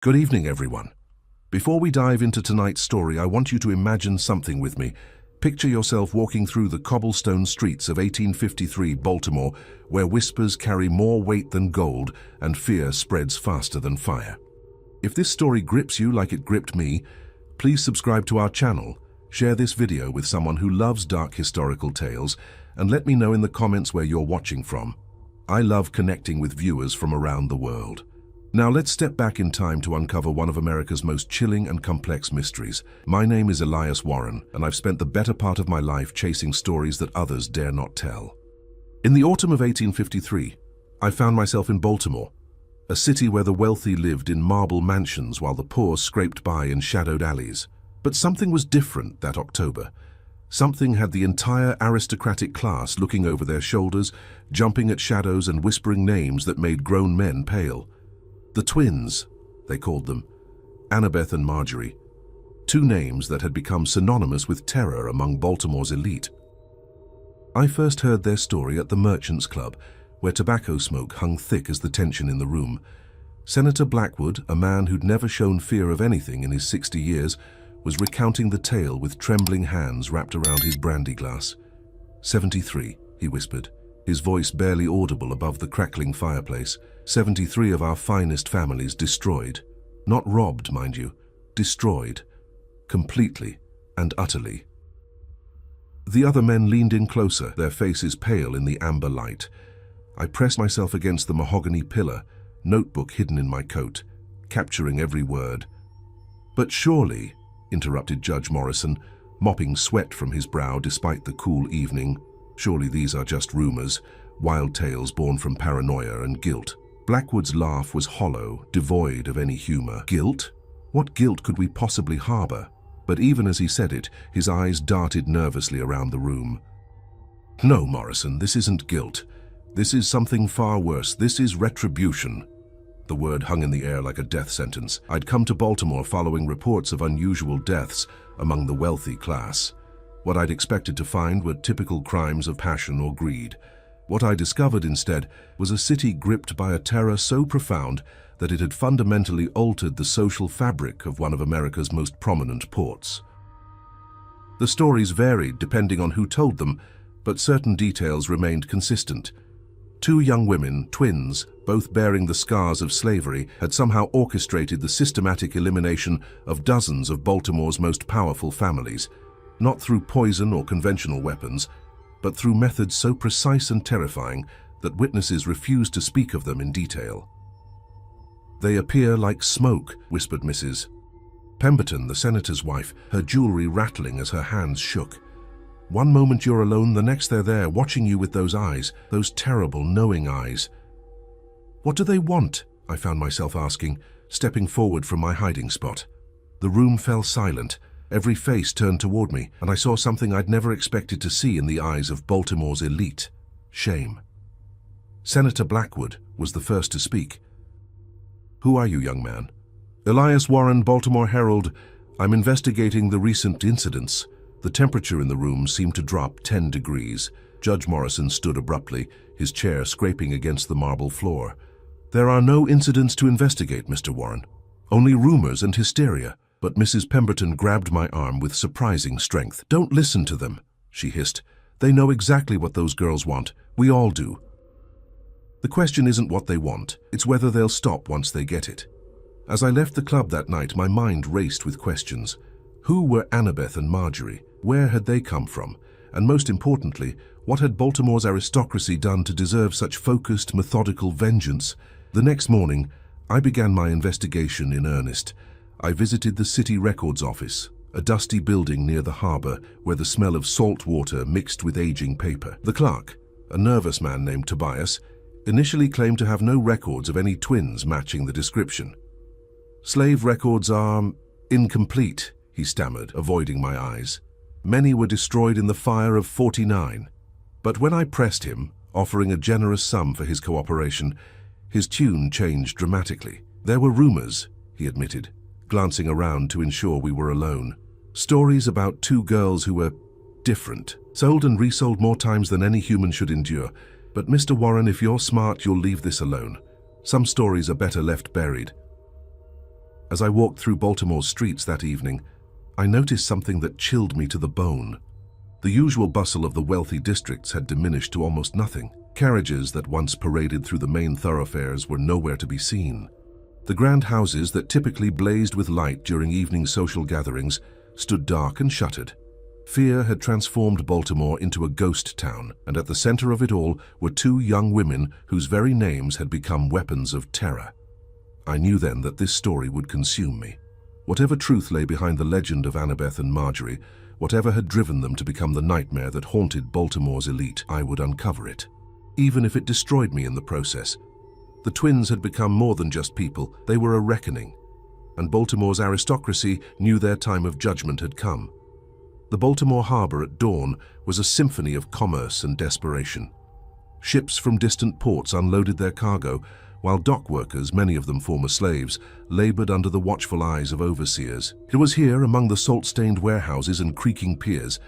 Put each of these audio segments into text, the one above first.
Good evening, everyone. Before we dive into tonight's story, I want you to imagine something with me. Picture yourself walking through the cobblestone streets of 1853 Baltimore, where whispers carry more weight than gold and fear spreads faster than fire. If this story grips you like it gripped me, please subscribe to our channel, share this video with someone who loves dark historical tales, and let me know in the comments where you're watching from. I love connecting with viewers from around the world. Now let's step back in time to uncover one of America's most chilling and complex mysteries. My name is Elias Warren, and I've spent the better part of my life chasing stories that others dare not tell. In the autumn of 1853, I found myself in Baltimore, a city where the wealthy lived in marble mansions while the poor scraped by in shadowed alleys. But something was different that October. Something had the entire aristocratic class looking over their shoulders, jumping at shadows and whispering names that made grown men pale. The twins, they called them, Annabeth and Marjorie, two names that had become synonymous with terror among Baltimore's elite. I first heard their story at the Merchants Club, where tobacco smoke hung thick as the tension in the room. Senator Blackwood, a man who'd never shown fear of anything in his 60 years, was recounting the tale with trembling hands wrapped around his brandy glass. 73, he whispered, his voice barely audible above the crackling fireplace. 73 of our finest families destroyed. Not robbed, mind you, destroyed. Completely and utterly. The other men leaned in closer, their faces pale in the amber light. I pressed myself against the mahogany pillar, notebook hidden in my coat, capturing every word. But surely, interrupted Judge Morrison, mopping sweat from his brow despite the cool evening, surely these are just rumors, wild tales born from paranoia and guilt. Blackwood's laugh was hollow, devoid of any humor. Guilt? What guilt could we possibly harbor? But even as he said it, his eyes darted nervously around the room. No, Morrison, this isn't guilt. This is something far worse. This is retribution. The word hung in the air like a death sentence. I'd come to Baltimore following reports of unusual deaths among the wealthy class. What I'd expected to find were typical crimes of passion or greed. What I discovered instead was a city gripped by a terror so profound that it had fundamentally altered the social fabric of one of America's most prominent ports. The stories varied depending on who told them, but certain details remained consistent. Two young women, twins, both bearing the scars of slavery, had somehow orchestrated the systematic elimination of dozens of Baltimore's most powerful families, not through poison or conventional weapons, but through methods so precise and terrifying that witnesses refused to speak of them in detail. They appear like smoke, whispered Mrs. Pemberton, the senator's wife, her jewelry rattling as her hands shook. One moment you're alone, the next they're there, watching you with those eyes, those terrible, knowing eyes. What do they want? I found myself asking, stepping forward from my hiding spot. The room fell silent. Every face turned toward me, and I saw something I'd never expected to see in the eyes of Baltimore's elite: shame. Senator Blackwood was the first to speak. Who are you, young man? Elias Warren, Baltimore Herald. I'm investigating the recent incidents. The temperature in the room seemed to drop 10 degrees. Judge Morrison stood abruptly, his chair scraping against the marble floor. There are no incidents to investigate, Mr. Warren. Only rumors and hysteria. But Mrs. Pemberton grabbed my arm with surprising strength. Don't listen to them, she hissed. They know exactly what those girls want. We all do. The question isn't what they want, it's whether they'll stop once they get it. As I left the club that night, my mind raced with questions. Who were Annabeth and Marjorie? Where had they come from? And most importantly, what had Baltimore's aristocracy done to deserve such focused, methodical vengeance? The next morning, I began my investigation in earnest. I visited the city records office, a dusty building near the harbor where the smell of salt water mixed with aging paper. The clerk, a nervous man named Tobias, initially claimed to have no records of any twins matching the description. Slave records are incomplete, he stammered, avoiding my eyes. Many were destroyed in the fire of '49. But when I pressed him, offering a generous sum for his cooperation, his tune changed dramatically. There were rumors, he admitted, glancing around to ensure we were alone. Stories about two girls who were different, sold and resold more times than any human should endure. But Mr. Warren, if you're smart, you'll leave this alone. Some stories are better left buried. As I walked through Baltimore's streets that evening, I noticed something that chilled me to the bone. The usual bustle of the wealthy districts had diminished to almost nothing. Carriages that once paraded through the main thoroughfares were nowhere to be seen. The grand houses that typically blazed with light during evening social gatherings stood dark and shuttered. Fear had transformed Baltimore into a ghost town, and at the center of it all were two young women whose very names had become weapons of terror. I knew then that this story would consume me. Whatever truth lay behind the legend of Annabeth and Marjorie, whatever had driven them to become the nightmare that haunted Baltimore's elite, I would uncover it, even if it destroyed me in the process. The twins had become more than just people, they were a reckoning, and Baltimore's aristocracy knew their time of judgment had come. The Baltimore harbor at dawn was a symphony of commerce and desperation. Ships from distant ports unloaded their cargo, while dock workers, many of them former slaves, labored under the watchful eyes of overseers. It was here, among the salt-stained warehouses and creaking piers,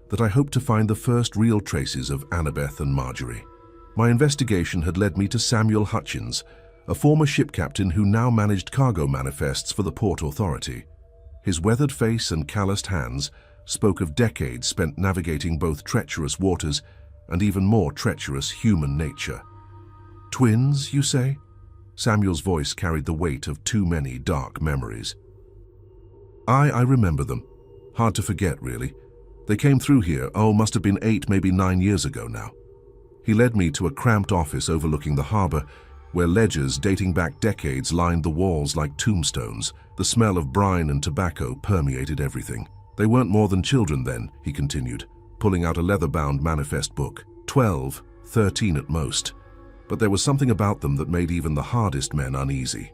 that I hoped to find the first real traces of Annabeth and Marjorie. My investigation had led me to Samuel Hutchins, a former ship captain who now managed cargo manifests for the Port Authority. His weathered face and calloused hands spoke of decades spent navigating both treacherous waters and even more treacherous human nature. Twins, you say? Samuel's voice carried the weight of too many dark memories. I remember them. Hard to forget, really. They came through here, must have been 8, maybe 9 years ago now. He led me to a cramped office overlooking the harbor, where ledgers dating back decades lined the walls like tombstones. The smell of brine and tobacco permeated everything. They weren't more than children then, he continued, pulling out a leather-bound manifest book. 12, 13 at most. But there was something about them that made even the hardest men uneasy.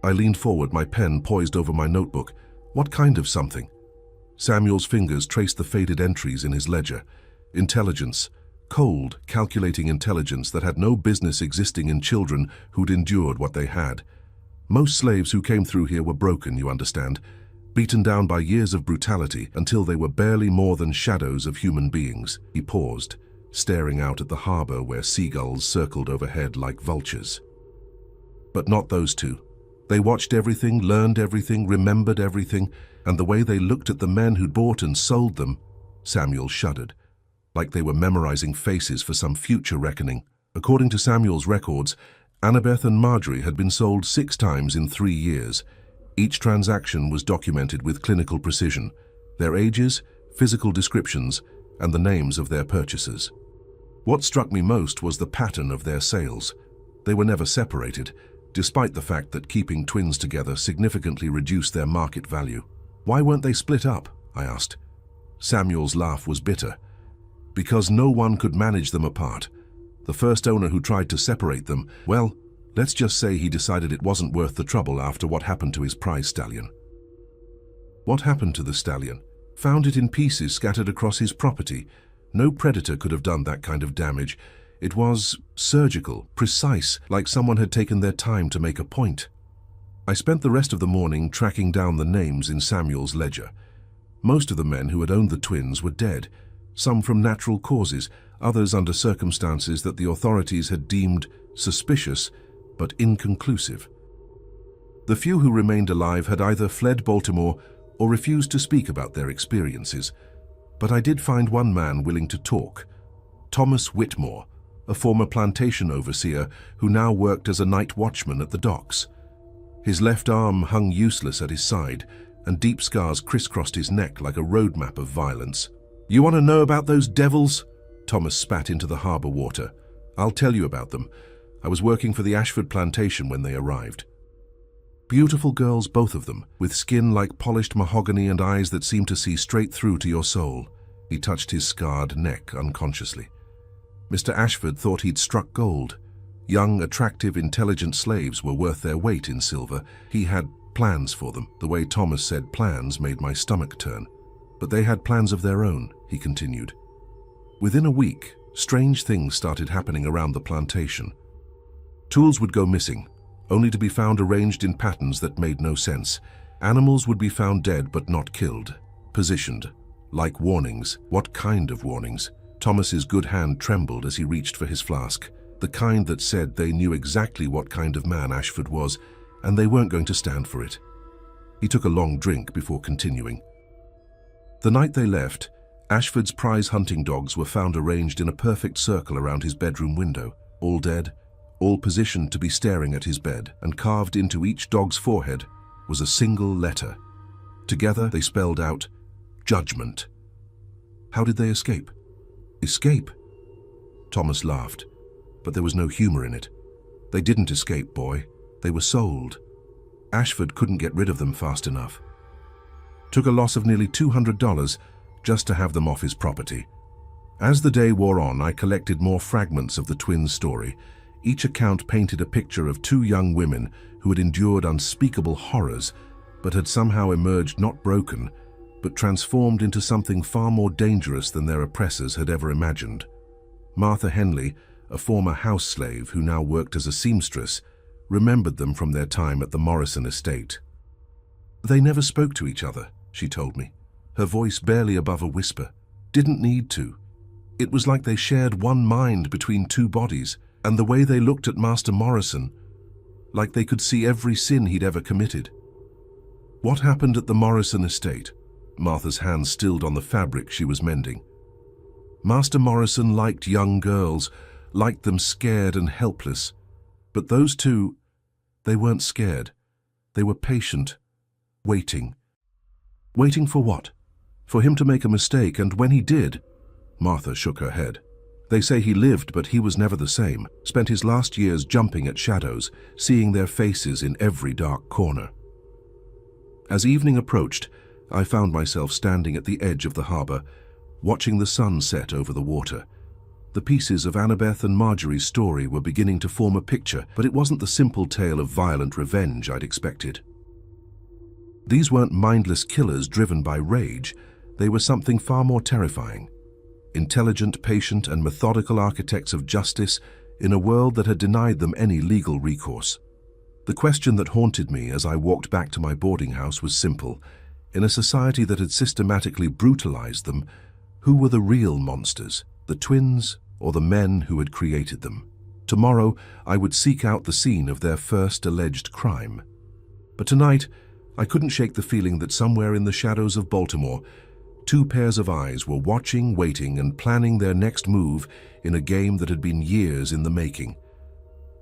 I leaned forward, my pen poised over my notebook. What kind of something? Samuel's fingers traced the faded entries in his ledger. Intelligence. Cold, calculating intelligence that had no business existing in children who'd endured what they had. Most slaves who came through here were broken, you understand, beaten down by years of brutality until they were barely more than shadows of human beings. He paused, staring out at the harbor where seagulls circled overhead like vultures. But not those two. They watched everything, learned everything, remembered everything, and the way they looked at the men who'd bought and sold them, Samuel shuddered, like they were memorizing faces for some future reckoning. According to Samuel's records, Annabeth and Marjorie had been sold 6 times in 3 years. Each transaction was documented with clinical precision, their ages, physical descriptions, and the names of their purchasers. What struck me most was the pattern of their sales. They were never separated, despite the fact that keeping twins together significantly reduced their market value. Why weren't they split up? I asked. Samuel's laugh was bitter. Because no one could manage them apart. The first owner who tried to separate them, well, let's just say he decided it wasn't worth the trouble after what happened to his prize stallion. What happened to the stallion? Found it in pieces scattered across his property. No predator could have done that kind of damage. It was surgical, precise, like someone had taken their time to make a point. I spent the rest of the morning tracking down the names in Samuel's ledger. Most of the men who had owned the twins were dead, some from natural causes, others under circumstances that the authorities had deemed suspicious but inconclusive. The few who remained alive had either fled Baltimore or refused to speak about their experiences. But I did find one man willing to talk, Thomas Whitmore, a former plantation overseer who now worked as a night watchman at the docks. His left arm hung useless at his side, and deep scars crisscrossed his neck like a road map of violence. "You want to know about those devils?" Thomas spat into the harbor water. "I'll tell you about them. I was working for the Ashford plantation when they arrived. Beautiful girls, both of them, with skin like polished mahogany and eyes that seemed to see straight through to your soul." He touched his scarred neck unconsciously. Mr. Ashford thought he'd struck gold. Young, attractive, intelligent slaves were worth their weight in silver. He had plans for them. The way Thomas said plans made my stomach turn. But they had plans of their own, he continued. Within a week, strange things started happening around the plantation. Tools would go missing, only to be found arranged in patterns that made no sense. Animals would be found dead but not killed, positioned, like warnings. What kind of warnings? Thomas's good hand trembled as he reached for his flask, the kind that said they knew exactly what kind of man Ashford was, and they weren't going to stand for it. He took a long drink before continuing. The night they left, Ashford's prize hunting dogs were found arranged in a perfect circle around his bedroom window, all dead, all positioned to be staring at his bed, and carved into each dog's forehead was a single letter. Together they spelled out, "Judgment." How did they escape? Escape? Thomas laughed, but there was no humor in it. They didn't escape, boy. They were sold. Ashford couldn't get rid of them fast enough. Took a loss of nearly $200 just to have them off his property. As the day wore on, I collected more fragments of the twins' story. Each account painted a picture of two young women who had endured unspeakable horrors, but had somehow emerged not broken, but transformed into something far more dangerous than their oppressors had ever imagined. Martha Henley, a former house slave who now worked as a seamstress, remembered them from their time at the Morrison estate. They never spoke to each other, she told me, her voice barely above a whisper. Didn't need to. It was like they shared one mind between two bodies, and the way they looked at Master Morrison, like they could see every sin he'd ever committed. What happened at the Morrison estate? Martha's hand stilled on the fabric she was mending. Master Morrison liked young girls, liked them scared and helpless. But those two, they weren't scared. They were patient, waiting. Waiting for what? For him to make a mistake, and when he did, Martha shook her head. They say he lived, but he was never the same, spent his last years jumping at shadows, seeing their faces in every dark corner. As evening approached, I found myself standing at the edge of the harbour, watching the sun set over the water. The pieces of Annabeth and Marjorie's story were beginning to form a picture, but it wasn't the simple tale of violent revenge I'd expected. These weren't mindless killers driven by rage. They were something far more terrifying. Intelligent, patient, and methodical architects of justice in a world that had denied them any legal recourse. The question that haunted me as I walked back to my boarding house was simple. In a society that had systematically brutalized them, who were the real monsters, the twins or the men who had created them? Tomorrow, I would seek out the scene of their first alleged crime. But tonight, I couldn't shake the feeling that somewhere in the shadows of Baltimore, two pairs of eyes were watching, waiting, and planning their next move in a game that had been years in the making.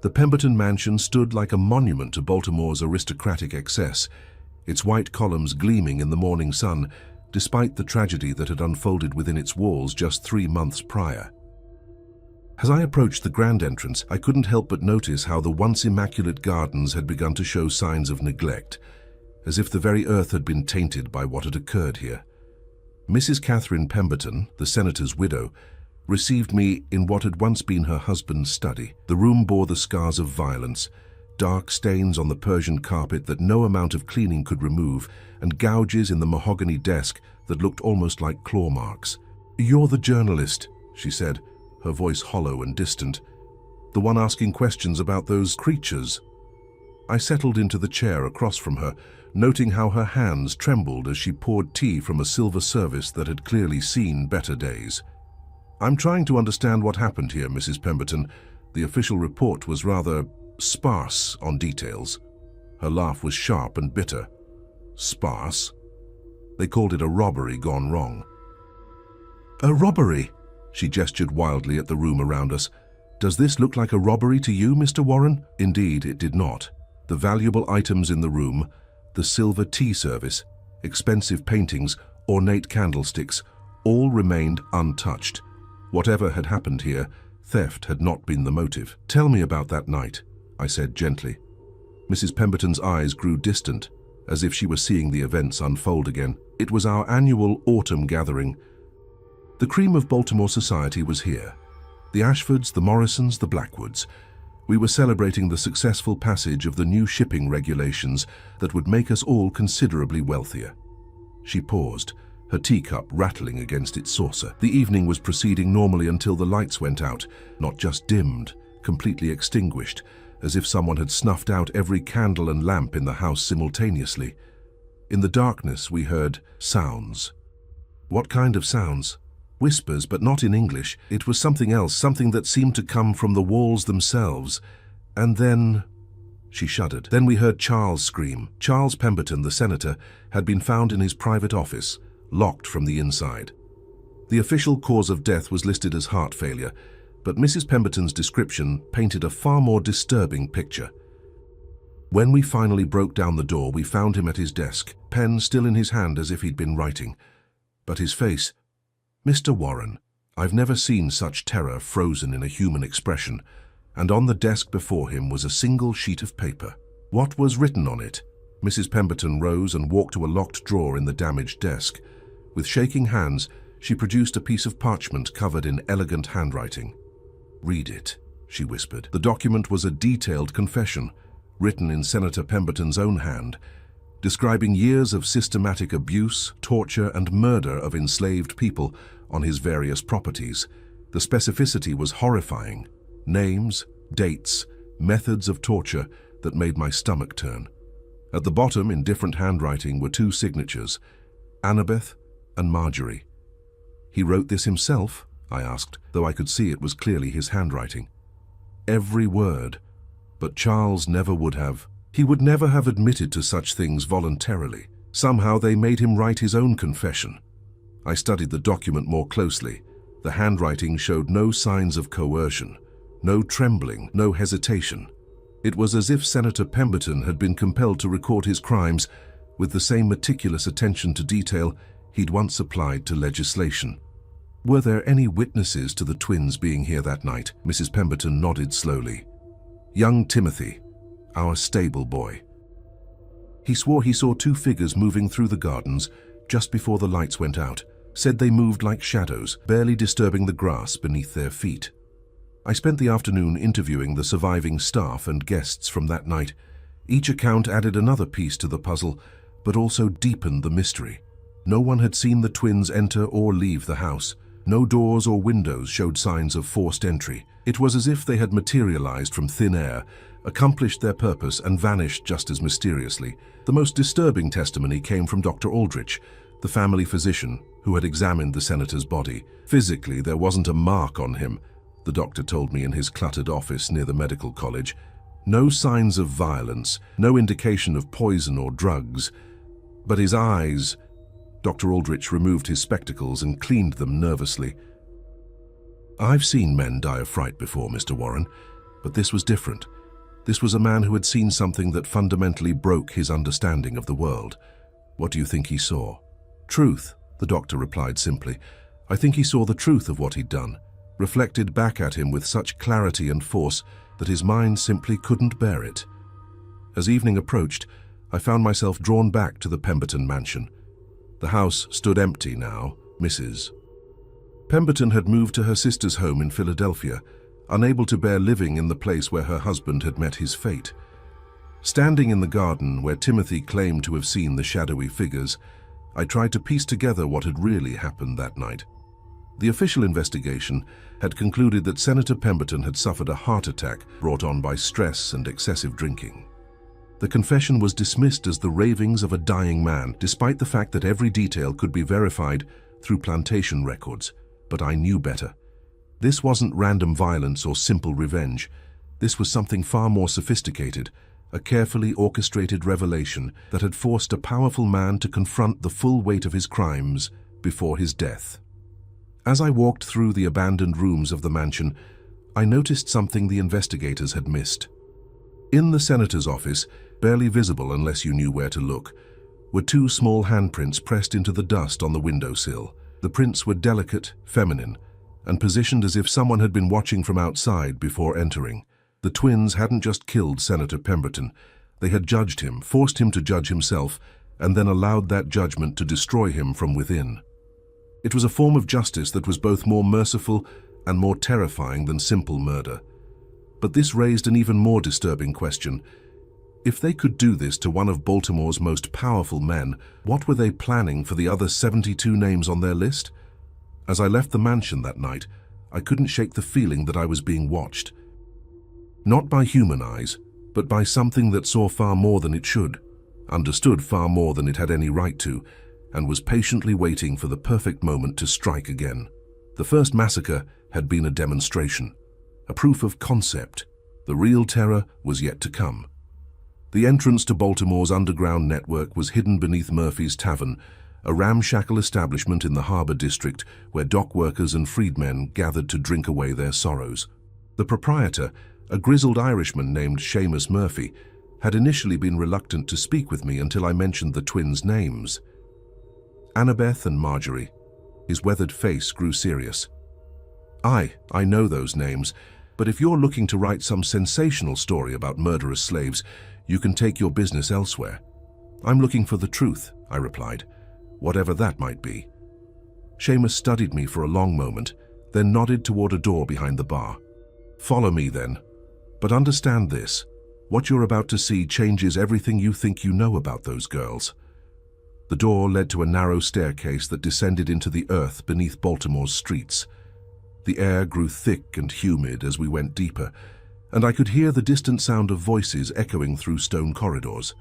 The Pemberton mansion stood like a monument to Baltimore's aristocratic excess, its white columns gleaming in the morning sun, despite the tragedy that had unfolded within its walls just 3 months prior. As I approached the grand entrance, I couldn't help but notice how the once immaculate gardens had begun to show signs of neglect, as if the very earth had been tainted by what had occurred here. Mrs. Catherine Pemberton, the senator's widow, received me in what had once been her husband's study. The room bore the scars of violence, dark stains on the Persian carpet that no amount of cleaning could remove, and gouges in the mahogany desk that looked almost like claw marks. "You're the journalist," she said, her voice hollow and distant. "The one asking questions about those creatures." I settled into the chair across from her, noting how her hands trembled as she poured tea from a silver service that had clearly seen better days. "I'm trying to understand what happened here, Mrs. Pemberton. The official report was rather sparse on details." Her laugh was sharp and bitter. "Sparse? They called it a robbery gone wrong." "A robbery?" She gestured wildly at the room around us. "Does this look like a robbery to you, Mr. Warren?" Indeed, it did not. The valuable items in the room, the silver tea service, expensive paintings, ornate candlesticks, all remained untouched. Whatever had happened here, theft had not been the motive. "Tell me about that night," I said gently. Mrs. Pemberton's eyes grew distant, as if she were seeing the events unfold again. "It was our annual autumn gathering. The cream of Baltimore society was here. The Ashfords, the Morrisons, the Blackwoods. We were celebrating the successful passage of the new shipping regulations that would make us all considerably wealthier." She paused, her teacup rattling against its saucer. The evening was proceeding normally until the lights went out, not just dimmed, completely extinguished, as if someone had snuffed out every candle and lamp in the house simultaneously. In the darkness, we heard sounds. What kind of sounds? Whispers, but not in English. It was something else, something that seemed to come from the walls themselves. And then She shuddered. Then we heard Charles scream. Charles Pemberton, the senator, had been found in his private office, locked from the inside. The official cause of death was listed as heart failure, but Mrs. Pemberton's description painted a far more disturbing picture. When we finally broke down the door, we found him at his desk, pen still in his hand as if he'd been writing. But his face... Mr. Warren, I've never seen such terror frozen in a human expression, and on the desk before him was a single sheet of paper. What was written on it? Mrs. Pemberton rose and walked to a locked drawer in the damaged desk. With shaking hands, she produced a piece of parchment covered in elegant handwriting. "Read it," she whispered. The document was a detailed confession, written in Senator Pemberton's own hand, describing years of systematic abuse, torture, and murder of enslaved people on his various properties. The specificity was horrifying. Names, dates, methods of torture that made my stomach turn. At the bottom, in different handwriting, were two signatures, Annabeth and Marjorie. "He wrote this himself?" I asked, though I could see it was clearly his handwriting. Every word. But Charles never would have. He would never have admitted to such things voluntarily. Somehow they made him write his own confession. I studied the document more closely. The handwriting showed no signs of coercion, no trembling, no hesitation. It was as if Senator Pemberton had been compelled to record his crimes with the same meticulous attention to detail he'd once applied to legislation. "Were there any witnesses to the twins being here that night?" Mrs. Pemberton nodded slowly. "Young Timothy, our stable boy. He swore he saw two figures moving through the gardens just before the lights went out. Said they moved like shadows, barely disturbing the grass beneath their feet." I spent the afternoon interviewing the surviving staff and guests from that night. Each account added another piece to the puzzle, but also deepened the mystery. No one had seen the twins enter or leave the house. No doors or windows showed signs of forced entry. It was as if they had materialized from thin air, accomplished their purpose, and vanished just as mysteriously. The most disturbing testimony came from Dr. Aldrich, the family physician who had examined the senator's body. Physically, there wasn't a mark on him, the doctor told me in his cluttered office near the medical college. No signs of violence, no indication of poison or drugs. But his eyes... Dr. Aldrich removed his spectacles and cleaned them nervously. "I've seen men die of fright before, Mr. Warren, but this was different. This was a man who had seen something that fundamentally broke his understanding of the world. What do you think he saw?" "Truth," the doctor replied simply. "I think he saw the truth of what he'd done, reflected back at him with such clarity and force that his mind simply couldn't bear it." As evening approached, I found myself drawn back to the Pemberton mansion. The house stood empty now. Mrs. Pemberton had moved to her sister's home in Philadelphia, unable to bear living in the place where her husband had met his fate. Standing in the garden where Timothy claimed to have seen the shadowy figures, I tried to piece together what had really happened that night. The official investigation had concluded that Senator Pemberton had suffered a heart attack brought on by stress and excessive drinking. The confession was dismissed as the ravings of a dying man, despite the fact that every detail could be verified through plantation records. But I knew better. This wasn't random violence or simple revenge. This was something far more sophisticated, a carefully orchestrated revelation that had forced a powerful man to confront the full weight of his crimes before his death. As I walked through the abandoned rooms of the mansion, I noticed something the investigators had missed. In the senator's office, barely visible unless you knew where to look, were two small handprints pressed into the dust on the windowsill. The prints were delicate, feminine, and positioned as if someone had been watching from outside before entering. The twins hadn't just killed Senator Pemberton. They had judged him, forced him to judge himself, and then allowed that judgment to destroy him from within. It was a form of justice that was both more merciful and more terrifying than simple murder. But this raised an even more disturbing question. If they could do this to one of Baltimore's most powerful men, what were they planning for the other 72 names on their list? As I left the mansion that night, I couldn't shake the feeling that I was being watched. Not by human eyes, but by something that saw far more than it should, understood far more than it had any right to, and was patiently waiting for the perfect moment to strike again. The first massacre had been a demonstration, a proof of concept. The real terror was yet to come. The entrance to Baltimore's underground network was hidden beneath Murphy's Tavern, a ramshackle establishment in the harbor district where dock workers and freedmen gathered to drink away their sorrows. The proprietor, a grizzled Irishman named Seamus Murphy, had initially been reluctant to speak with me until I mentioned the twins' names. Annabeth and Marjorie. His weathered face grew serious. I know those names, but if you're looking to write some sensational story about murderous slaves, you can take your business elsewhere. I'm looking for the truth, I replied, whatever that might be. Seamus studied me for a long moment, then nodded toward a door behind the bar. Follow me then. But understand this, what you're about to see changes everything you think you know about those girls. The door led to a narrow staircase that descended into the earth beneath Baltimore's streets. The air grew thick and humid as we went deeper, and I could hear the distant sound of voices echoing through stone corridors.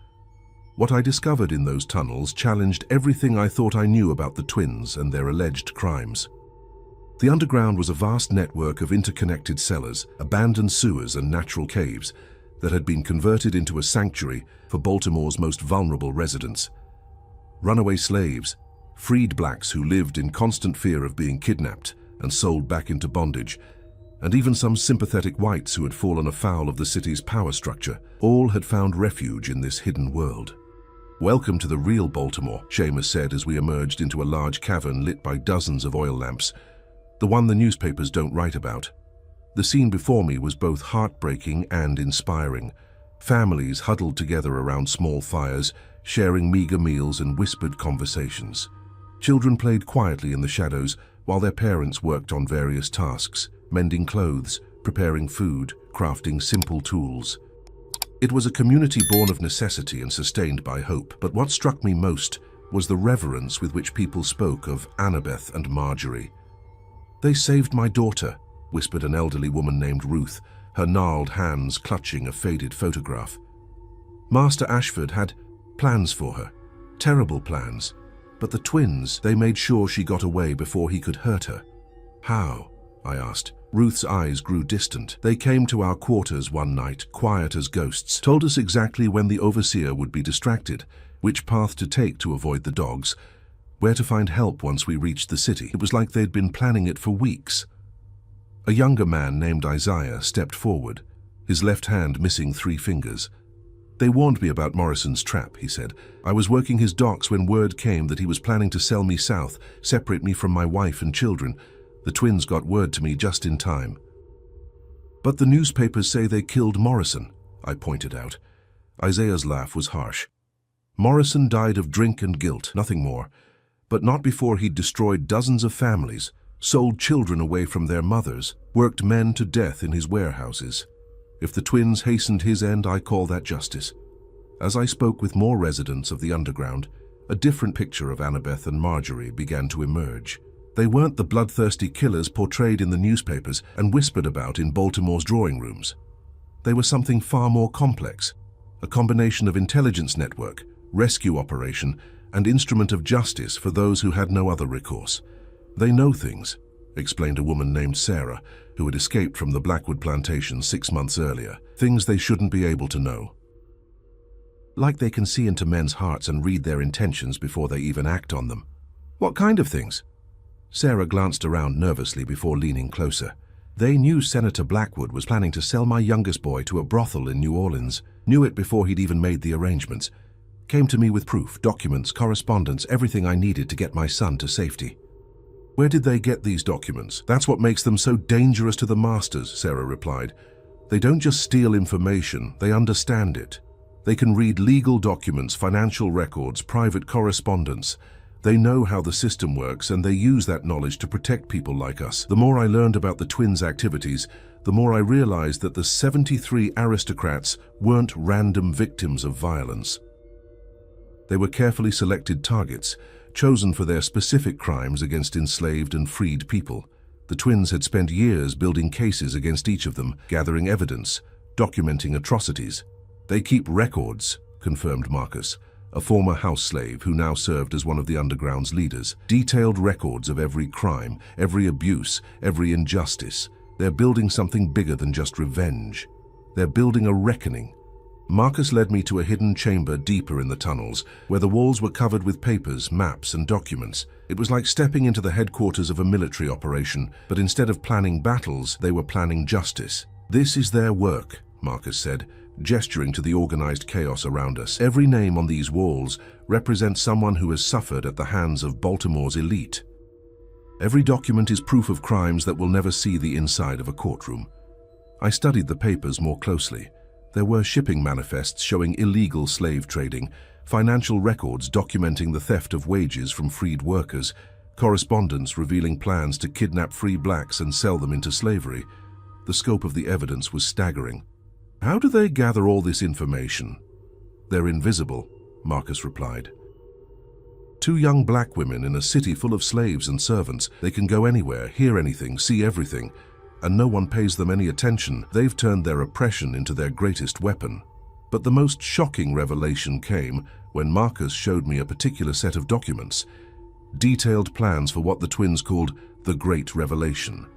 What I discovered in those tunnels challenged everything I thought I knew about the twins and their alleged crimes. The underground was a vast network of interconnected cellars, abandoned sewers and natural caves that had been converted into a sanctuary for Baltimore's most vulnerable residents. Runaway slaves, freed blacks who lived in constant fear of being kidnapped and sold back into bondage, and even some sympathetic whites who had fallen afoul of the city's power structure, all had found refuge in this hidden world. "Welcome to the real Baltimore," Seamus said as we emerged into a large cavern lit by dozens of oil lamps, the one the newspapers don't write about. The scene before me was both heartbreaking and inspiring. Families huddled together around small fires, sharing meager meals and whispered conversations. Children played quietly in the shadows while their parents worked on various tasks, mending clothes, preparing food, crafting simple tools. It was a community born of necessity and sustained by hope, but what struck me most was the reverence with which people spoke of Annabeth and Marjorie. "They saved my daughter," whispered an elderly woman named Ruth, her gnarled hands clutching a faded photograph. "Master Ashford had plans for her, terrible plans, but the twins, they made sure she got away before he could hurt her." "How?" I asked. Ruth's eyes grew distant. "They came to our quarters one night, quiet as ghosts, told us exactly when the overseer would be distracted, which path to take to avoid the dogs, where to find help once we reached the city. It was like they'd been planning it for weeks." A younger man named Isaiah stepped forward, his left hand missing 3 fingers. "They warned me about Morrison's trap," he said. "I was working his docks when word came that he was planning to sell me south, separate me from my wife and children. The twins got word to me just in time." "But the newspapers say they killed Morrison," I pointed out. Isaiah's laugh was harsh. "Morrison died of drink and guilt, nothing more. But not before he'd destroyed dozens of families, sold children away from their mothers, worked men to death in his warehouses. If the twins hastened his end, I call that justice." As I spoke with more residents of the underground, a different picture of Annabeth and Marjorie began to emerge. They weren't the bloodthirsty killers portrayed in the newspapers and whispered about in Baltimore's drawing rooms. They were something far more complex, a combination of intelligence network, rescue operation, and instrument of justice for those who had no other recourse. "They know things," explained a woman named Sarah, who had escaped from the Blackwood plantation 6 months earlier. "Things they shouldn't be able to know. Like they can see into men's hearts and read their intentions before they even act on them." "What kind of things?" Sarah glanced around nervously before leaning closer. "They knew Senator Blackwood was planning to sell my youngest boy to a brothel in New Orleans. Knew it before he'd even made the arrangements. Came to me with proof, documents, correspondence, everything I needed to get my son to safety." "Where did they get these documents?" "That's what makes them so dangerous to the masters," Sarah replied. "They don't just steal information, they understand it. They can read legal documents, financial records, private correspondence. They know how the system works, and they use that knowledge to protect people like us." The more I learned about the twins' activities, the more I realized that the 73 aristocrats weren't random victims of violence. They were carefully selected targets, chosen for their specific crimes against enslaved and freed people. The twins had spent years building cases against each of them, gathering evidence, documenting atrocities. "They keep records," confirmed Marcus, a former house slave who now served as one of the underground's leaders. "Detailed records of every crime, every abuse, every injustice. They're building something bigger than just revenge. They're building a reckoning. Marcus led me to a hidden chamber deeper in the tunnels, where the walls were covered with papers, maps, and documents. It was like stepping into the headquarters of a military operation, but instead of planning battles, they were planning justice. "This is their work," Marcus said, gesturing to the organized chaos around us. "Every name on these walls represents someone who has suffered at the hands of Baltimore's elite. Every document is proof of crimes that will never see the inside of a courtroom." I studied the papers more closely. There were shipping manifests showing illegal slave trading, financial records documenting the theft of wages from freed workers, correspondence revealing plans to kidnap free blacks and sell them into slavery. The scope of the evidence was staggering. "How do they gather all this information?" "They're invisible," Marcus replied. "Two young black women in a city full of slaves and servants. They can go anywhere, hear anything, see everything, and no one pays them any attention. They've turned their oppression into their greatest weapon." But the most shocking revelation came when Marcus showed me a particular set of documents, detailed plans for what the twins called the Great Revelation.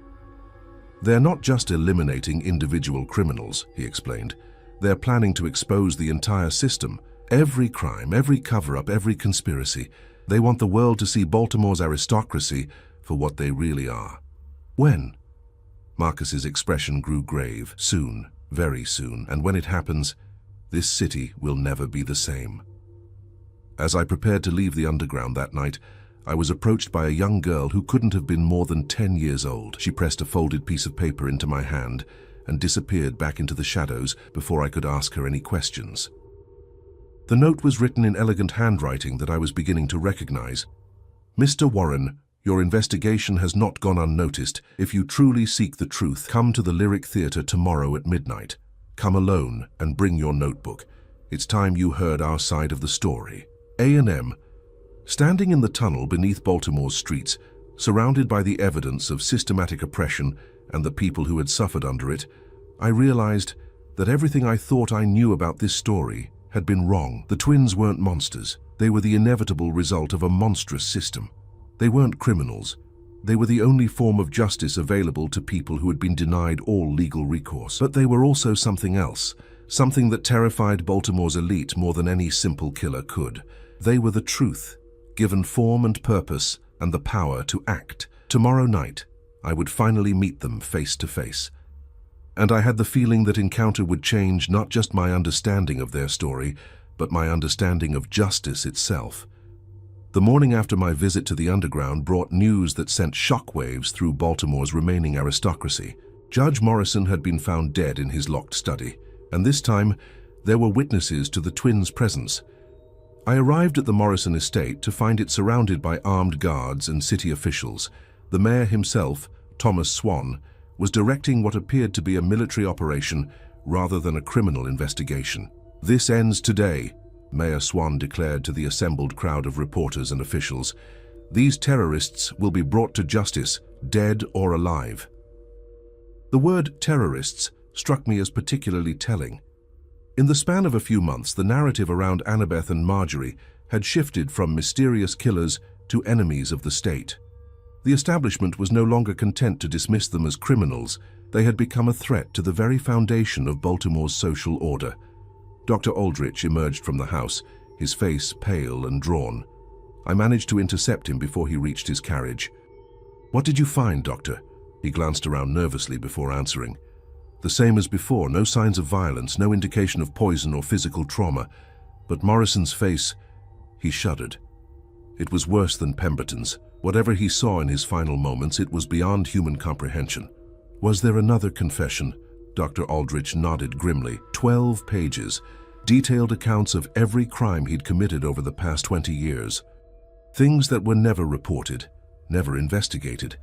"They're not just eliminating individual criminals," he explained. "They're planning to expose the entire system, every crime, every cover-up, every conspiracy. They want the world to see Baltimore's aristocracy for what they really are." "When?" Marcus's expression grew grave. "Soon, very soon, and when it happens, this city will never be the same." As I prepared to leave the underground that night, I was approached by a young girl who couldn't have been more than 10 years old. She pressed a folded piece of paper into my hand and disappeared back into the shadows before I could ask her any questions. The note was written in elegant handwriting that I was beginning to recognize. "Mr. Warren, your investigation has not gone unnoticed. If you truly seek the truth, come to the Lyric Theatre tomorrow at midnight. Come alone and bring your notebook. It's time you heard our side of the story." A&M. Standing in the tunnel beneath Baltimore's streets, surrounded by the evidence of systematic oppression and the people who had suffered under it, I realized that everything I thought I knew about this story had been wrong. The twins weren't monsters. They were the inevitable result of a monstrous system. They weren't criminals. They were the only form of justice available to people who had been denied all legal recourse. But they were also something else, something that terrified Baltimore's elite more than any simple killer could. They were the truth, given form and purpose and the power to act. Tomorrow night, I would finally meet them face to face. And I had the feeling that encounter would change not just my understanding of their story, but my understanding of justice itself. The morning after my visit to the underground brought news that sent shockwaves through Baltimore's remaining aristocracy. Judge Morrison had been found dead in his locked study, and this time there were witnesses to the twins' presence. I arrived at the Morrison estate to find it surrounded by armed guards and city officials. The mayor himself, Thomas Swan, was directing what appeared to be a military operation rather than a criminal investigation. "This ends today," Mayor Swan declared to the assembled crowd of reporters and officials. "These terrorists will be brought to justice, dead or alive." The word terrorists struck me as particularly telling. In the span of a few months, the narrative around Annabeth and Marjorie had shifted from mysterious killers to enemies of the state. The establishment was no longer content to dismiss them as criminals. They had become a threat to the very foundation of Baltimore's social order. Dr. Aldrich emerged from the house, his face pale and drawn. I managed to intercept him before he reached his carriage. "What did you find, Doctor?" He glanced around nervously before answering. The same as before, no signs of violence, no indication of poison or physical trauma. But Morrison's face, he shuddered. It was worse than Pemberton's. Whatever he saw in his final moments, it was beyond human comprehension. "Was there another confession?" Dr. Aldrich nodded grimly. 12 pages, detailed accounts of every crime he'd committed over the past 20 years. Things that were never reported, never investigated.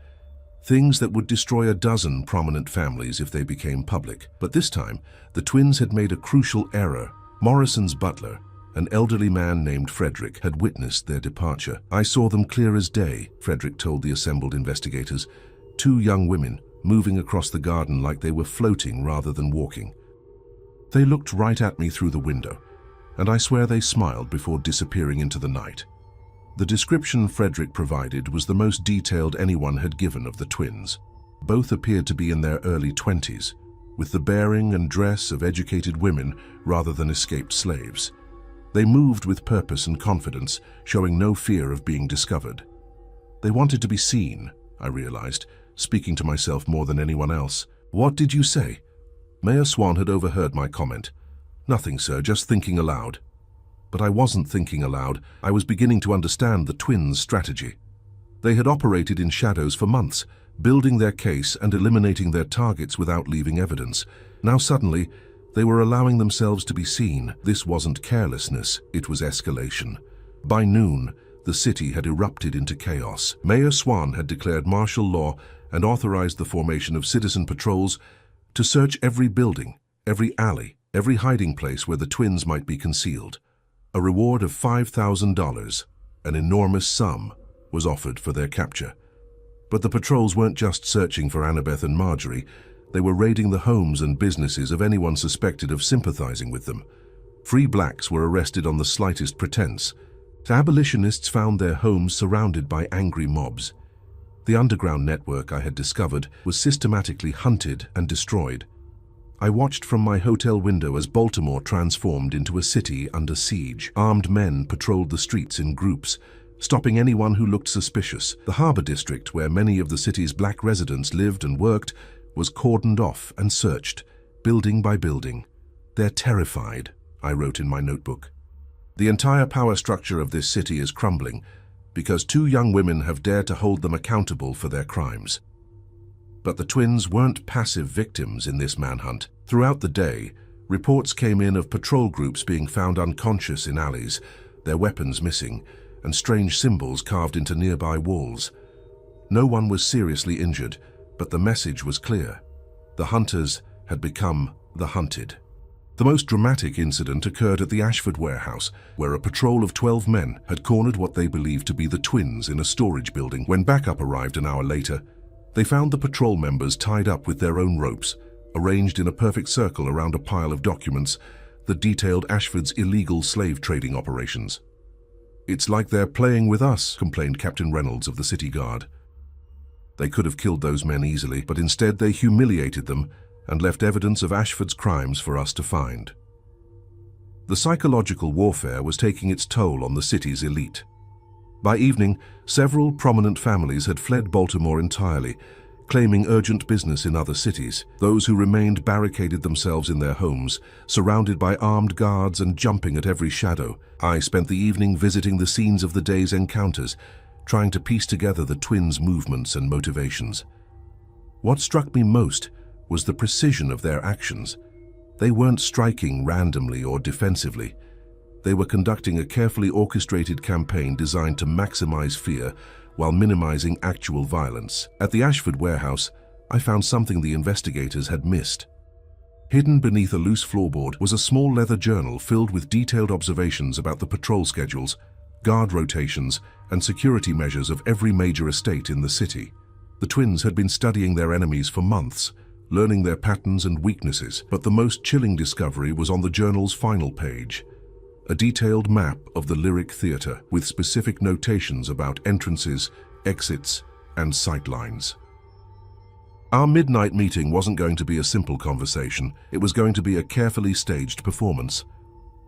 Things that would destroy a dozen prominent families if they became public. But this time, the twins had made a crucial error. Morrison's butler, an elderly man named Frederick, had witnessed their departure. "I saw them clear as day," Frederick told the assembled investigators. "Two young women, moving across the garden like they were floating rather than walking. They looked right at me through the window, and I swear they smiled before disappearing into the night." The description Frederick provided was the most detailed anyone had given of the twins. Both appeared to be in their early 20s, with the bearing and dress of educated women rather than escaped slaves. They moved with purpose and confidence, showing no fear of being discovered. They wanted to be seen, I realized, speaking to myself more than anyone else. "What did you say?" Mayor Swan had overheard my comment. "Nothing, sir, just thinking aloud." But I wasn't thinking aloud. I was beginning to understand the twins' strategy. They had operated in shadows for months, building their case and eliminating their targets without leaving evidence. Now suddenly, they were allowing themselves to be seen. This wasn't carelessness, it was escalation. By noon, the city had erupted into chaos. Mayor Swan had declared martial law and authorized the formation of citizen patrols to search every building, every alley, every hiding place where the twins might be concealed. A reward of $5,000, an enormous sum, was offered for their capture. But the patrols weren't just searching for Annabeth and Marjorie. They were raiding the homes and businesses of anyone suspected of sympathizing with them. Free blacks were arrested on the slightest pretense. Abolitionists found their homes surrounded by angry mobs. The underground network I had discovered was systematically hunted and destroyed. I watched from my hotel window as Baltimore transformed into a city under siege. Armed men patrolled the streets in groups, stopping anyone who looked suspicious. The harbor district, where many of the city's black residents lived and worked, was cordoned off and searched, building by building. "They're terrified," I wrote in my notebook. "The entire power structure of this city is crumbling because two young women have dared to hold them accountable for their crimes." But the twins weren't passive victims in this manhunt. Throughout the day, reports came in of patrol groups being found unconscious in alleys, their weapons missing, and strange symbols carved into nearby walls. No one was seriously injured, but the message was clear. The hunters had become the hunted. The most dramatic incident occurred at the Ashford warehouse, where a patrol of 12 men had cornered what they believed to be the twins in a storage building. When backup arrived an hour later, they found the patrol members tied up with their own ropes, arranged in a perfect circle around a pile of documents that detailed Ashford's illegal slave trading operations. "It's like they're playing with us," complained Captain Reynolds of the City Guard. They could have killed those men easily, but instead they humiliated them and left evidence of Ashford's crimes for us to find. The psychological warfare was taking its toll on the city's elite. By evening, several prominent families had fled Baltimore entirely, claiming urgent business in other cities. Those who remained barricaded themselves in their homes, surrounded by armed guards and jumping at every shadow. I spent the evening visiting the scenes of the day's encounters, trying to piece together the twins' movements and motivations. What struck me most was the precision of their actions. They weren't striking randomly or defensively. They were conducting a carefully orchestrated campaign designed to maximize fear while minimizing actual violence. At the Ashford warehouse, I found something the investigators had missed. Hidden beneath a loose floorboard was a small leather journal filled with detailed observations about the patrol schedules, guard rotations, and security measures of every major estate in the city. The twins had been studying their enemies for months, learning their patterns and weaknesses, but the most chilling discovery was on the journal's final page. A detailed map of the Lyric Theatre with specific notations about entrances, exits, and sightlines. Our midnight meeting wasn't going to be a simple conversation. It was going to be a carefully staged performance.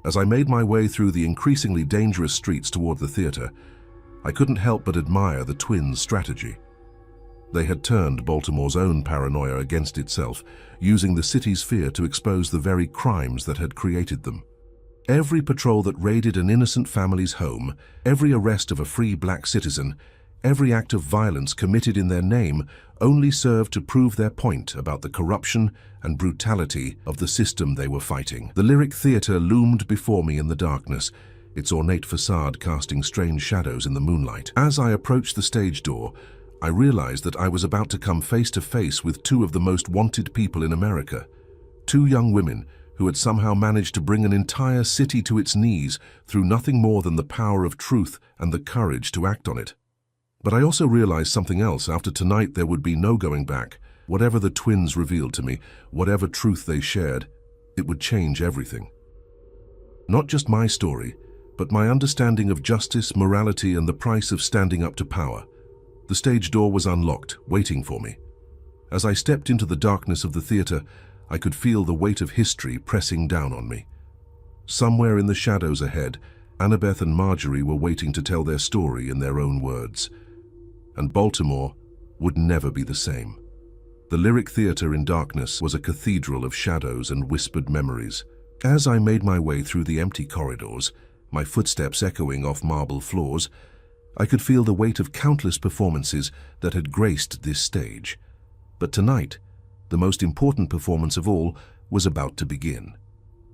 As I made my way through the increasingly dangerous streets toward the theatre, I couldn't help but admire the twins' strategy. They had turned Baltimore's own paranoia against itself, using the city's fear to expose the very crimes that had created them. Every patrol that raided an innocent family's home, every arrest of a free black citizen, every act of violence committed in their name only served to prove their point about the corruption and brutality of the system they were fighting. The Lyric Theatre loomed before me in the darkness, its ornate facade casting strange shadows in the moonlight. As I approached the stage door, I realized that I was about to come face to face with two of the most wanted people in America. Two young women who had somehow managed to bring an entire city to its knees through nothing more than the power of truth and the courage to act on it. But I also realized something else. After tonight, there would be no going back. Whatever the twins revealed to me, whatever truth they shared, it would change everything. Not just my story, but my understanding of justice, morality, and the price of standing up to power. The stage door was unlocked, waiting for me. As I stepped into the darkness of the theatre, I could feel the weight of history pressing down on me. Somewhere in the shadows ahead, Annabeth and Marjorie were waiting to tell their story in their own words. And Baltimore would never be the same. The Lyric Theatre in darkness was a cathedral of shadows and whispered memories. As I made my way through the empty corridors, my footsteps echoing off marble floors, I could feel the weight of countless performances that had graced this stage. But tonight, the most important performance of all was about to begin.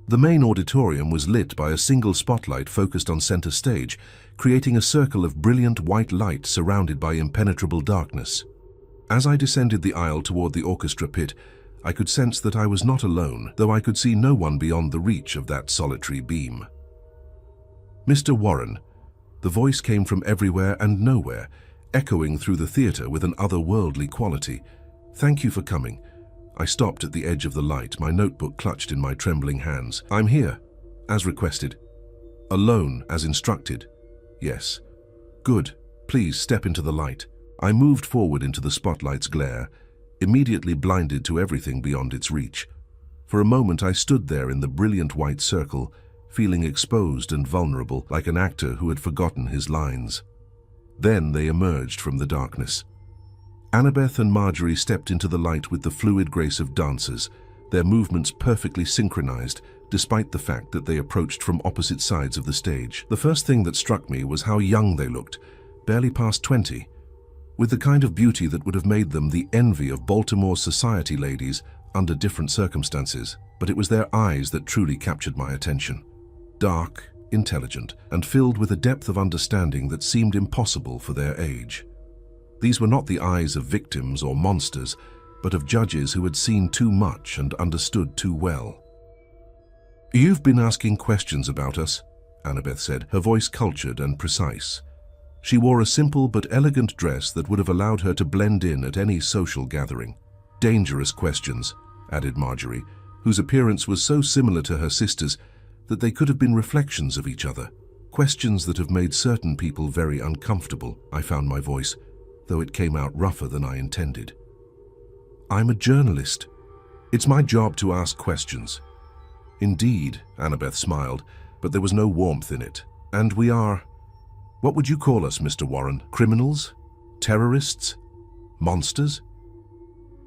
The main auditorium was lit by a single spotlight focused on center stage, creating a circle of brilliant white light surrounded by impenetrable darkness. As I descended the aisle toward the orchestra pit, I could sense that I was not alone, though I could see no one beyond the reach of that solitary beam. "Mr. Warren," the voice came from everywhere and nowhere, echoing through the theater with an otherworldly quality. "Thank you for coming." I stopped at the edge of the light, my notebook clutched in my trembling hands. "I'm here, as requested." "Alone, as instructed?" "Yes." "Good. Please step into the light." I moved forward into the spotlight's glare, immediately blinded to everything beyond its reach. For a moment I stood there in the brilliant white circle, feeling exposed and vulnerable, like an actor who had forgotten his lines. Then they emerged from the darkness. Annabeth and Marjorie stepped into the light with the fluid grace of dancers, their movements perfectly synchronized, despite the fact that they approached from opposite sides of the stage. The first thing that struck me was how young they looked, barely past 20, with the kind of beauty that would have made them the envy of Baltimore's society ladies under different circumstances. But it was their eyes that truly captured my attention. Dark, intelligent, and filled with a depth of understanding that seemed impossible for their age. These were not the eyes of victims or monsters, but of judges who had seen too much and understood too well. "You've been asking questions about us," Annabeth said, her voice cultured and precise. She wore a simple but elegant dress that would have allowed her to blend in at any social gathering. "Dangerous questions," added Marjorie, whose appearance was so similar to her sister's that they could have been reflections of each other. "Questions that have made certain people very uncomfortable," I found my voice, though it came out rougher than I intended. "I'm a journalist. It's my job to ask questions." "Indeed," Annabeth smiled, but there was no warmth in it. "And we are... What would you call us, Mr. Warren? Criminals? Terrorists? Monsters?"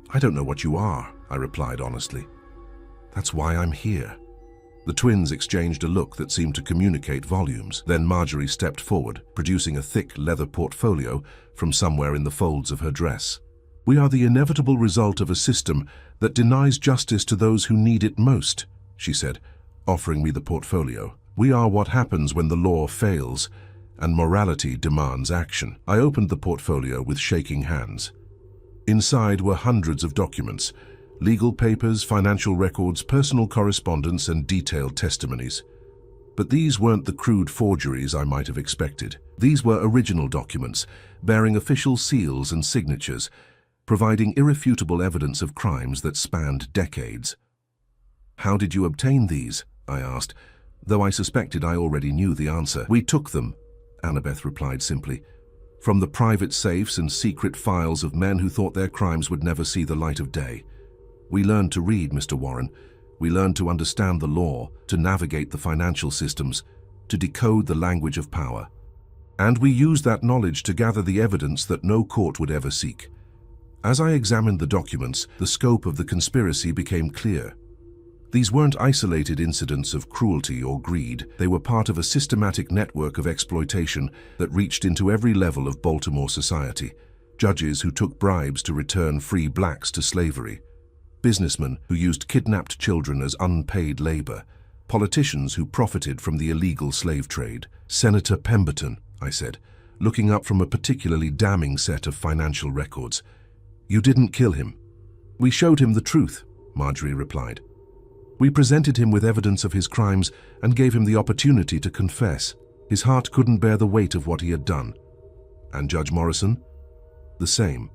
"I don't know what you are," I replied honestly. "That's why I'm here." The twins exchanged a look that seemed to communicate volumes. Then Marjorie stepped forward, producing a thick leather portfolio from somewhere in the folds of her dress. "We are the inevitable result of a system that denies justice to those who need it most," she said, offering me the portfolio. "We are what happens when the law fails and morality demands action." I opened the portfolio with shaking hands. Inside were hundreds of documents, legal papers, financial records, personal correspondence, and detailed testimonies. But these weren't the crude forgeries I might have expected. These were original documents, bearing official seals and signatures, providing irrefutable evidence of crimes that spanned decades. "How did you obtain these?" I asked, though I suspected I already knew the answer. "We took them," Annabeth replied simply, "from the private safes and secret files of men who thought their crimes would never see the light of day. We learned to read, Mr. Warren. We learned to understand the law, to navigate the financial systems, to decode the language of power. And we used that knowledge to gather the evidence that no court would ever seek." As I examined the documents, the scope of the conspiracy became clear. These weren't isolated incidents of cruelty or greed. They were part of a systematic network of exploitation that reached into every level of Baltimore society. Judges who took bribes to return free blacks to slavery. Businessmen who used kidnapped children as unpaid labor. Politicians who profited from the illegal slave trade. "Senator Pemberton," I said, looking up from a particularly damning set of financial records. "You didn't kill him." "We showed him the truth," Marjorie replied. "We presented him with evidence of his crimes and gave him the opportunity to confess. His heart couldn't bear the weight of what he had done." "And Judge Morrison?" "The same.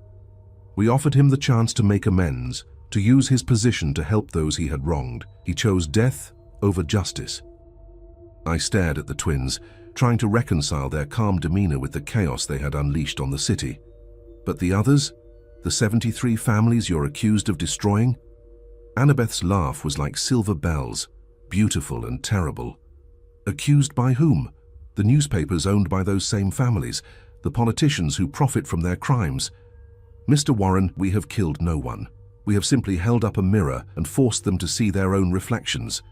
We offered him the chance to make amends, to use his position to help those he had wronged. He chose death over justice." I stared at the twins, trying to reconcile their calm demeanor with the chaos they had unleashed on the city. "But the others? The 73 families you're accused of destroying?" Annabeth's laugh was like silver bells, beautiful and terrible. Accused by whom? The newspapers owned by those same families, the politicians who profit from their crimes. Mr. Warren, we have killed no one. We have simply held up a mirror and forced them to see their own reflections.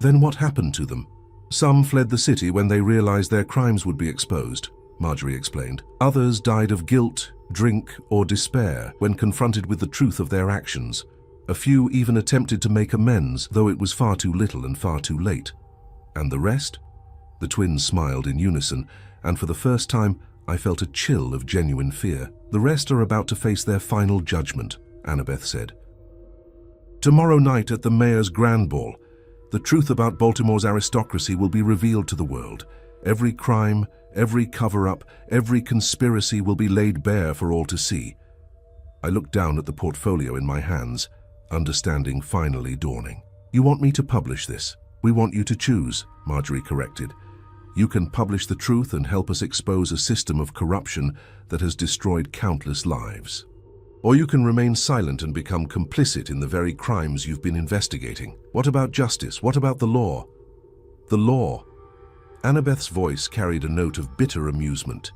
Then what happened to them? Some fled the city when they realized their crimes would be exposed, Marjorie explained. Others died of guilt, drink, or despair when confronted with the truth of their actions. A few even attempted to make amends, though it was far too little and far too late. And the rest? The twins smiled in unison, and for the first time, I felt a chill of genuine fear. The rest are about to face their final judgment, Annabeth said. Tomorrow night at the mayor's grand ball, the truth about Baltimore's aristocracy will be revealed to the world. Every crime, every cover-up, every conspiracy will be laid bare for all to see. I looked down at the portfolio in my hands, understanding finally dawning. You want me to publish this? We want you to choose, Marjorie corrected. You can publish the truth and help us expose a system of corruption that has destroyed countless lives. Or you can remain silent and become complicit in the very crimes you've been investigating. What about justice? What about the law? The law. Annabeth's voice carried a note of bitter amusement.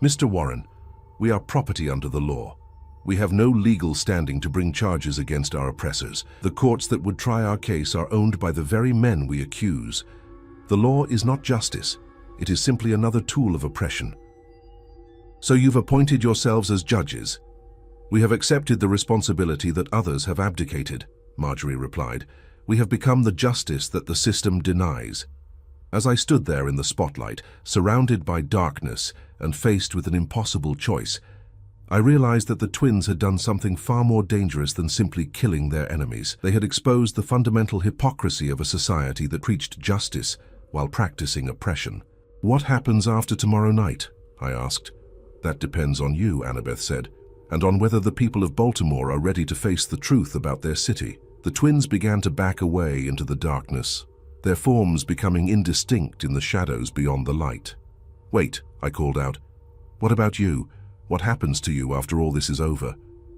Mr. Warren, we are property under the law. We have no legal standing to bring charges against our oppressors. The courts that would try our case are owned by the very men we accuse. The law is not justice. It is simply another tool of oppression. So you've appointed yourselves as judges. We have accepted the responsibility that others have abdicated, Marjorie replied. We have become the justice that the system denies. As I stood there in the spotlight, surrounded by darkness and faced with an impossible choice, I realized that the twins had done something far more dangerous than simply killing their enemies. They had exposed the fundamental hypocrisy of a society that preached justice while practicing oppression. What happens after tomorrow night? I asked. That depends on you, Annabeth said, and on whether the people of Baltimore are ready to face the truth about their city. The twins began to back away into the darkness, their forms becoming indistinct in the shadows beyond the light. Wait, I called out. What about you? What happens to you after all this is over?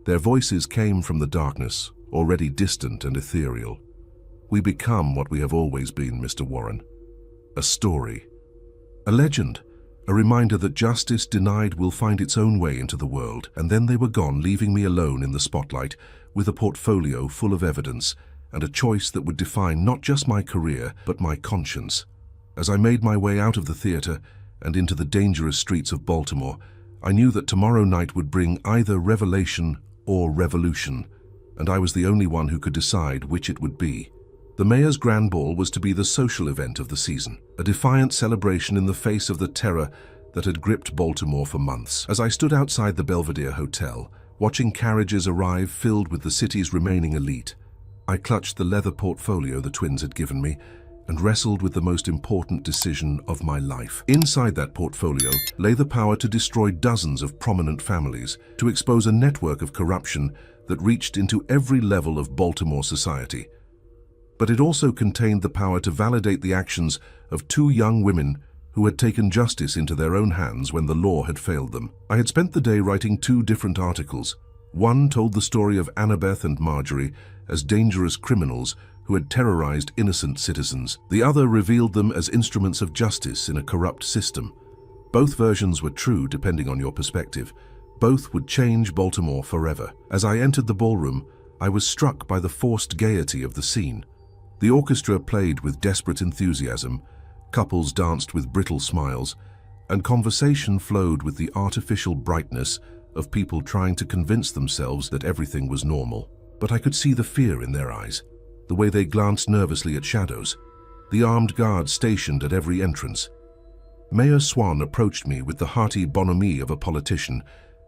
Their voices came from the darkness, already distant and ethereal. We become what we have always been, Mr. Warren. A story. A legend. A reminder that justice denied will find its own way into the world. And then they were gone, leaving me alone in the spotlight, with a portfolio full of evidence, and a choice that would define not just my career, but my conscience. As I made my way out of the theater and into the dangerous streets of Baltimore, I knew that tomorrow night would bring either revelation or revolution, and I was the only one who could decide which it would be. The mayor's grand ball was to be the social event of the season, a defiant celebration in the face of the terror that had gripped Baltimore for months. As I stood outside the Belvedere Hotel, watching carriages arrive filled with the city's remaining elite, I clutched the leather portfolio the twins had given me and wrestled with the most important decision of my life. Inside that portfolio lay the power to destroy dozens of prominent families, to expose a network of corruption that reached into every level of Baltimore society. But it also contained the power to validate the actions of two young women who had taken justice into their own hands when the law had failed them. I had spent the day writing two different articles. One told the story of Annabeth and Marjorie as dangerous criminals who had terrorized innocent citizens. The other revealed them as instruments of justice in a corrupt system. Both versions were true depending on your perspective. Both would change Baltimore forever. As I entered the ballroom, I was struck by the forced gaiety of the scene. The orchestra played with desperate enthusiasm, couples danced with brittle smiles, and conversation flowed with the artificial brightness of people trying to convince themselves that everything was normal. But I could see the fear in their eyes, the way they glanced nervously at shadows, the armed guards stationed at every entrance. Mayor Swan approached me with the hearty bonhomie of a politician,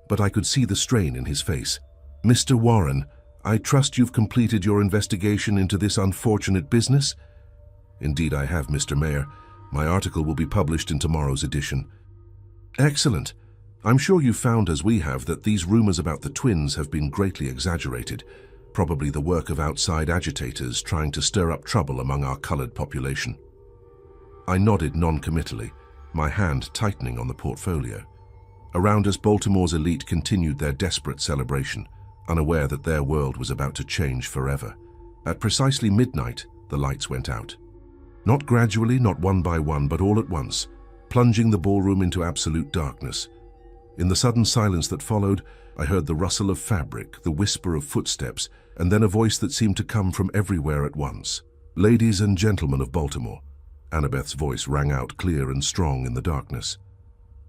but I could see the strain in his face. Mr. Warren, I trust you've completed your investigation into this unfortunate business? Indeed I have, Mr. Mayor. My article will be published in tomorrow's edition. Excellent. I'm sure you've found, as we have, that these rumors about the twins have been greatly exaggerated, probably the work of outside agitators trying to stir up trouble among our colored population. I nodded non-committally, my hand tightening on the portfolio. Around us, Baltimore's elite continued their desperate celebration, unaware that their world was about to change forever. At precisely midnight, the lights went out. Not gradually, not one by one, but all at once, plunging the ballroom into absolute darkness. In the sudden silence that followed, I heard the rustle of fabric, the whisper of footsteps, and then a voice that seemed to come from everywhere at once. "Ladies and gentlemen of Baltimore," Annabeth's voice rang out clear and strong in the darkness.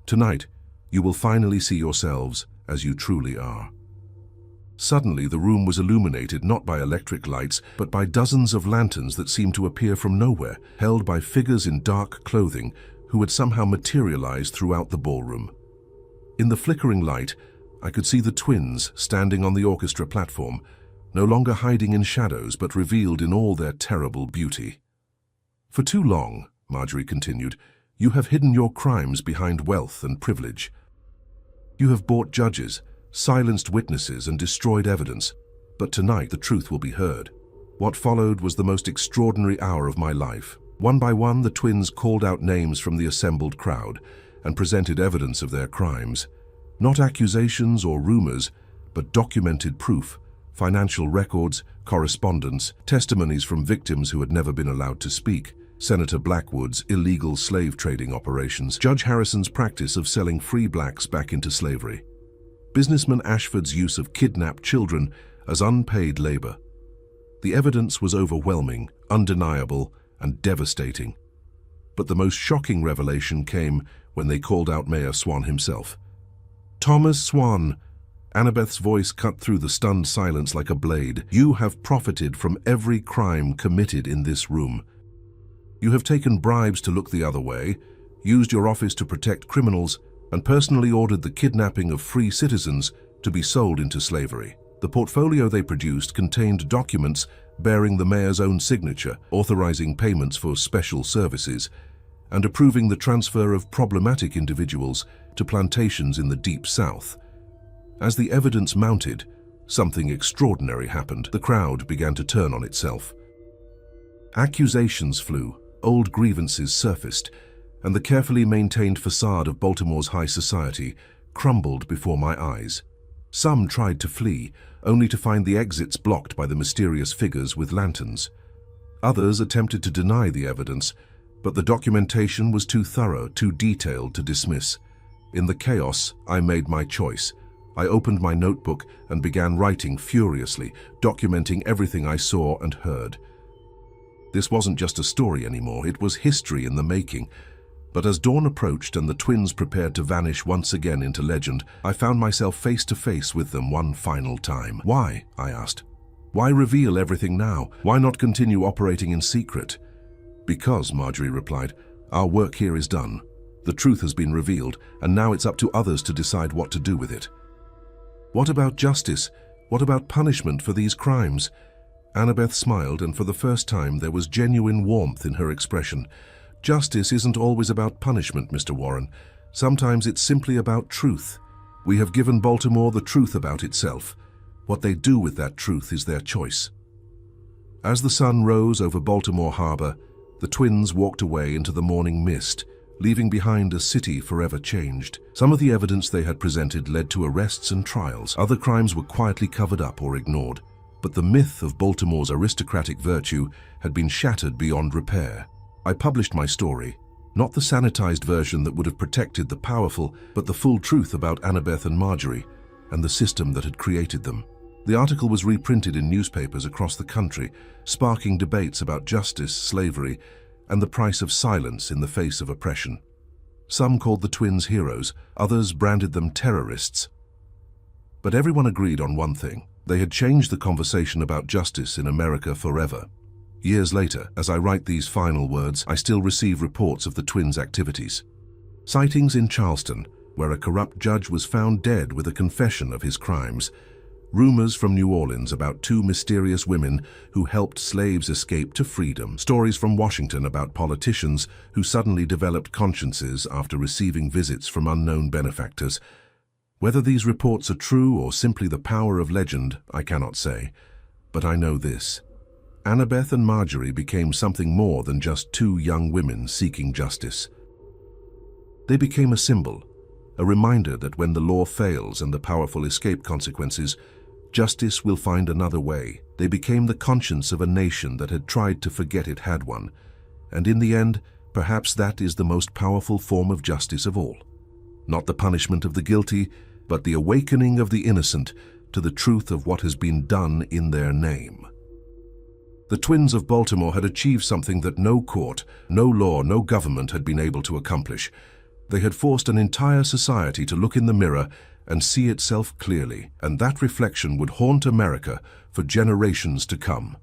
"Tonight, you will finally see yourselves as you truly are." Suddenly, the room was illuminated not by electric lights, but by dozens of lanterns that seemed to appear from nowhere, held by figures in dark clothing who had somehow materialized throughout the ballroom. In the flickering light, I could see the twins standing on the orchestra platform, no longer hiding in shadows but revealed in all their terrible beauty. "For too long," Marjorie continued, "you have hidden your crimes behind wealth and privilege. You have bought judges, silenced witnesses, and destroyed evidence. But tonight the truth will be heard." What followed was the most extraordinary hour of my life. One by one, the twins called out names from the assembled crowd and presented evidence of their crimes. Not accusations or rumors, but documented proof, financial records, correspondence, testimonies from victims who had never been allowed to speak, Senator Blackwood's illegal slave trading operations, Judge Harrison's practice of selling free blacks back into slavery, businessman Ashford's use of kidnapped children as unpaid labor. The evidence was overwhelming, undeniable, and devastating. But the most shocking revelation came when they called out Mayor Swan himself. "Thomas Swan," Annabeth's voice cut through the stunned silence like a blade, "you have profited from every crime committed in this room. You have taken bribes to look the other way, used your office to protect criminals, and personally ordered the kidnapping of free citizens to be sold into slavery." The portfolio they produced contained documents bearing the mayor's own signature, authorizing payments for special services, and approving the transfer of problematic individuals to plantations in the Deep South. As the evidence mounted, something extraordinary happened. The crowd began to turn on itself. Accusations flew, old grievances surfaced, and the carefully maintained facade of Baltimore's high society crumbled before my eyes. Some tried to flee, only to find the exits blocked by the mysterious figures with lanterns. Others attempted to deny the evidence, but the documentation was too thorough, too detailed to dismiss. In the chaos, I made my choice. I opened my notebook and began writing furiously, documenting everything I saw and heard. This wasn't just a story anymore, it was history in the making. But as dawn approached and the twins prepared to vanish once again into legend, I found myself face to face with them one final time. "Why?" I asked. "Why reveal everything now? Why not continue operating in secret?" "Because," Marjorie replied, "our work here is done. The truth has been revealed, and now it's up to others to decide what to do with it." "What about justice? What about punishment for these crimes?" Annabeth smiled, and for the first time there was genuine warmth in her expression. "Justice isn't always about punishment, Mr. Warren. Sometimes it's simply about truth. We have given Baltimore the truth about itself. What they do with that truth is their choice." As the sun rose over Baltimore Harbor, the twins walked away into the morning mist, leaving behind a city forever changed. Some of the evidence they had presented led to arrests and trials. Other crimes were quietly covered up or ignored. But the myth of Baltimore's aristocratic virtue had been shattered beyond repair. I published my story, not the sanitized version that would have protected the powerful, but the full truth about Annabeth and Marjorie and the system that had created them. The article was reprinted in newspapers across the country, sparking debates about justice, slavery, and the price of silence in the face of oppression. Some called the twins heroes, others branded them terrorists. But everyone agreed on one thing: they had changed the conversation about justice in America forever. Years later, as I write these final words, I still receive reports of the twins' activities. Sightings in Charleston, where a corrupt judge was found dead with a confession of his crimes. Rumors from New Orleans about two mysterious women who helped slaves escape to freedom. Stories from Washington about politicians who suddenly developed consciences after receiving visits from unknown benefactors. Whether these reports are true or simply the power of legend, I cannot say. But I know this: Annabeth and Marjorie became something more than just two young women seeking justice. They became a symbol, a reminder that when the law fails and the powerful escape consequences, Justice will find another way. They became the conscience of a nation that had tried to forget it had one. And in the end, perhaps that is the most powerful form of justice of all. Not the punishment of the guilty, but the awakening of the innocent to the truth of what has been done in their name. The twins of Baltimore had achieved something that no court, no law, no government had been able to accomplish. They had forced an entire society to look in the mirror and see itself clearly, and that reflection would haunt America for generations to come.